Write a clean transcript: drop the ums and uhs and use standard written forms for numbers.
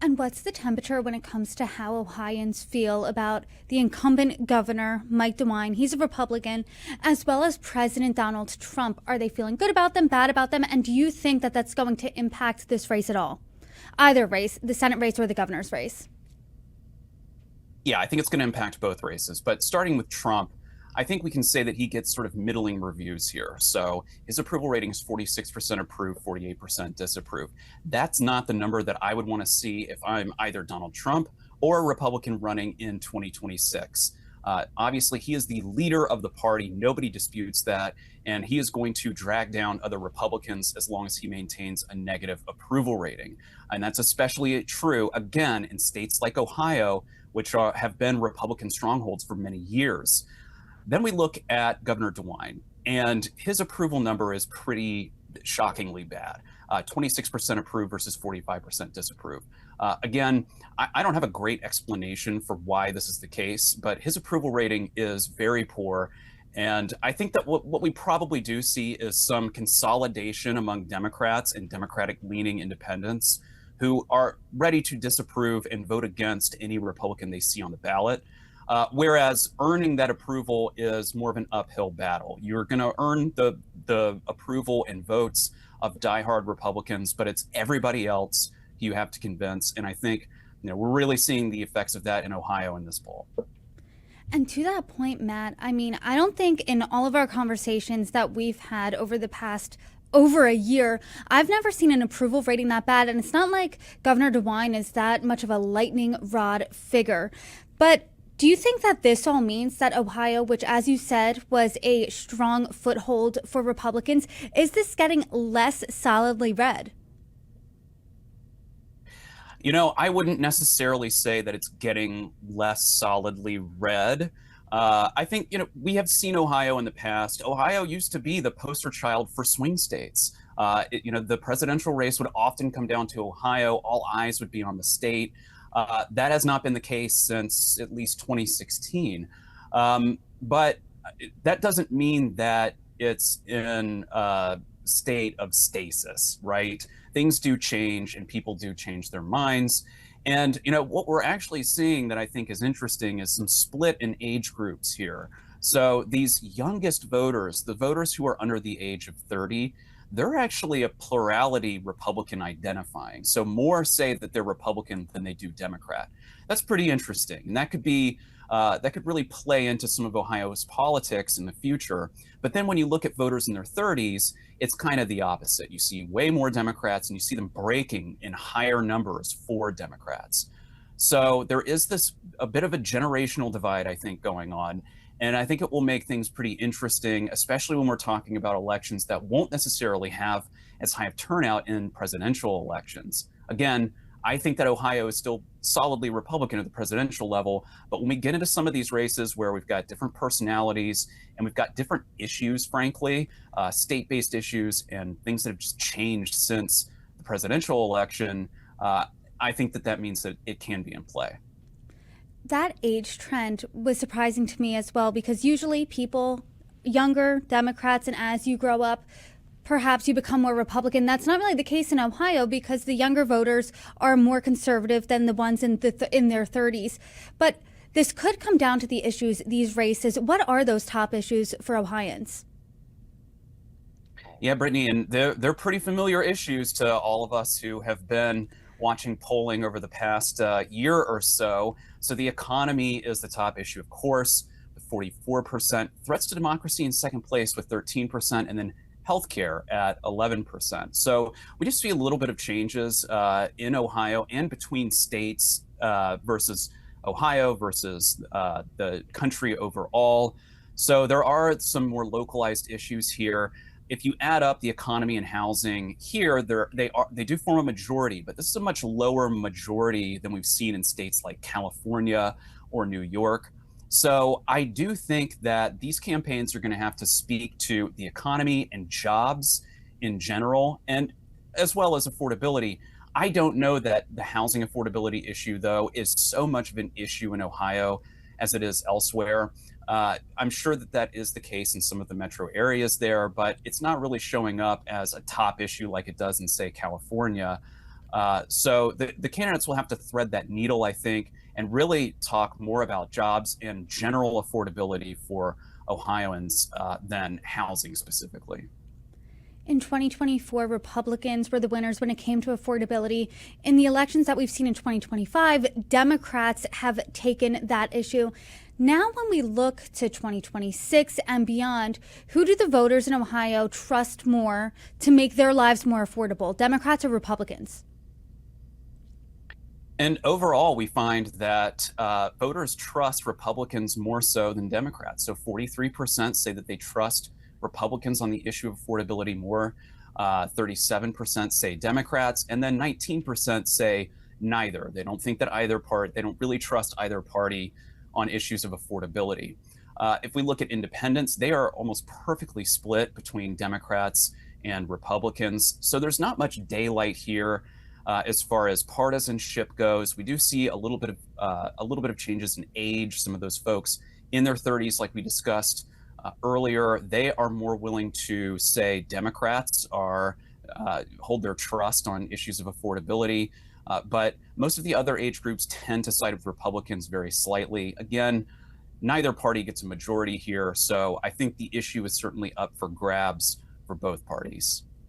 And what's the temperature when it comes to how Ohioans feel about the incumbent governor, Mike DeWine? He's a Republican, as well as President Donald Trump. Are they feeling good about them, bad about them? And do you think that that's going to impact this race at all? Either race, the Senate race or the governor's race? Yeah, I think it's going to impact both races. But starting with Trump, I think we can say that he gets sort of middling reviews here. So his approval rating is 46% approve, 48% disapprove. That's not the number that I would want to see if I'm either Donald Trump or a Republican running in 2026. Obviously, he is the leader of the party. Nobody disputes that. And he is going to drag down other Republicans as long as he maintains a negative approval rating. And that's especially true, again, in states like Ohio, which have been Republican strongholds for many years. Then we look at Governor DeWine, and his approval number is pretty shockingly bad. 26% approve versus 45% disapprove. Again, I don't have a great explanation for why this is the case, but his approval rating is very poor. And I think that what we probably do see is some consolidation among Democrats and Democratic leaning independents who are ready to disapprove and vote against any Republican they see on the ballot. Whereas earning that approval is more of an uphill battle. You're going to earn the approval and votes of diehard Republicans, but it's everybody else you have to convince. And I think we're really seeing the effects of that in Ohio in this poll. And to that point, Matt, I mean, I don't think in all of our conversations that we've had over the past over a year, I've never seen an approval rating that bad. And it's not like Governor DeWine is that much of a lightning rod figure. But do you think that this all means that Ohio, which, as you said, was a strong foothold for Republicans, is this getting less solidly red? I wouldn't necessarily say that it's getting less solidly red. I think, we have seen Ohio in the past. Ohio used to be the poster child for swing states. The presidential race would often come down to Ohio. All eyes would be on the state. That has not been the case since at least 2016. But that doesn't mean that it's in a state of stasis, right? Things do change and people do change their minds. And, what we're actually seeing that I think is interesting is some split in age groups here. So these youngest voters, the voters who are under the age of 30, they're actually a plurality Republican identifying. So more say that they're Republican than they do Democrat. That's pretty interesting. And that could really play into some of Ohio's politics in the future. But then when you look at voters in their 30s, it's kind of the opposite. You see way more Democrats and you see them breaking in higher numbers for Democrats. So there is a bit of a generational divide, I think, going on. And I think it will make things pretty interesting, especially when we're talking about elections that won't necessarily have as high of turnout in presidential elections. Again, I think that Ohio is still solidly Republican at the presidential level. But when we get into some of these races where we've got different personalities and we've got different issues, frankly, state-based issues and things that have just changed since the presidential election, I think that means that it can be in play. That age trend was surprising to me as well, because usually people, younger Democrats, and as you grow up, perhaps you become more Republican. That's not really the case in Ohio because the younger voters are more conservative than the ones in their 30s. But this could come down to the issues, these races. What are those top issues for Ohioans? Yeah, Brittany, and they're pretty familiar issues to all of us who have been watching polling over the past year or so. So the economy is the top issue, of course, with 44%. Threats to democracy in second place with 13%, and then healthcare at 11%. So we just see a little bit of changes in Ohio and between states versus Ohio versus the country overall. So there are some more localized issues here. If you add up the economy and housing here, they do form a majority, but this is a much lower majority than we've seen in states like California or New York. So I do think that these campaigns are going to have to speak to the economy and jobs in general, and as well as affordability. I don't know that the housing affordability issue, though, is so much of an issue in Ohio as it is elsewhere. I'm sure that is the case in some of the metro areas there, but it's not really showing up as a top issue like it does in, say, California. So the candidates will have to thread that needle, I think, and really talk more about jobs and general affordability for Ohioans than housing specifically. In 2024, Republicans were the winners when it came to affordability. In the elections that we've seen in 2025, Democrats have taken that issue. Now, when we look to 2026 and beyond, who do the voters in Ohio trust more to make their lives more affordable, Democrats or Republicans? And overall, we find that voters trust Republicans more so than Democrats. So 43% say that they trust Republicans on the issue of affordability more. 37% say Democrats, and then 19% say neither. They don't think that they don't really trust either party on issues of affordability. If we look at independents, they are almost perfectly split between Democrats and Republicans. So there's not much daylight here as far as partisanship goes. We do see a little bit of changes in age. Some of those folks in their 30s, like we discussed earlier, they are more willing to say Democrats are hold their trust on issues of affordability. But most of the other age groups tend to side with Republicans very slightly. Again, neither party gets a majority here, so I think the issue is certainly up for grabs for both parties.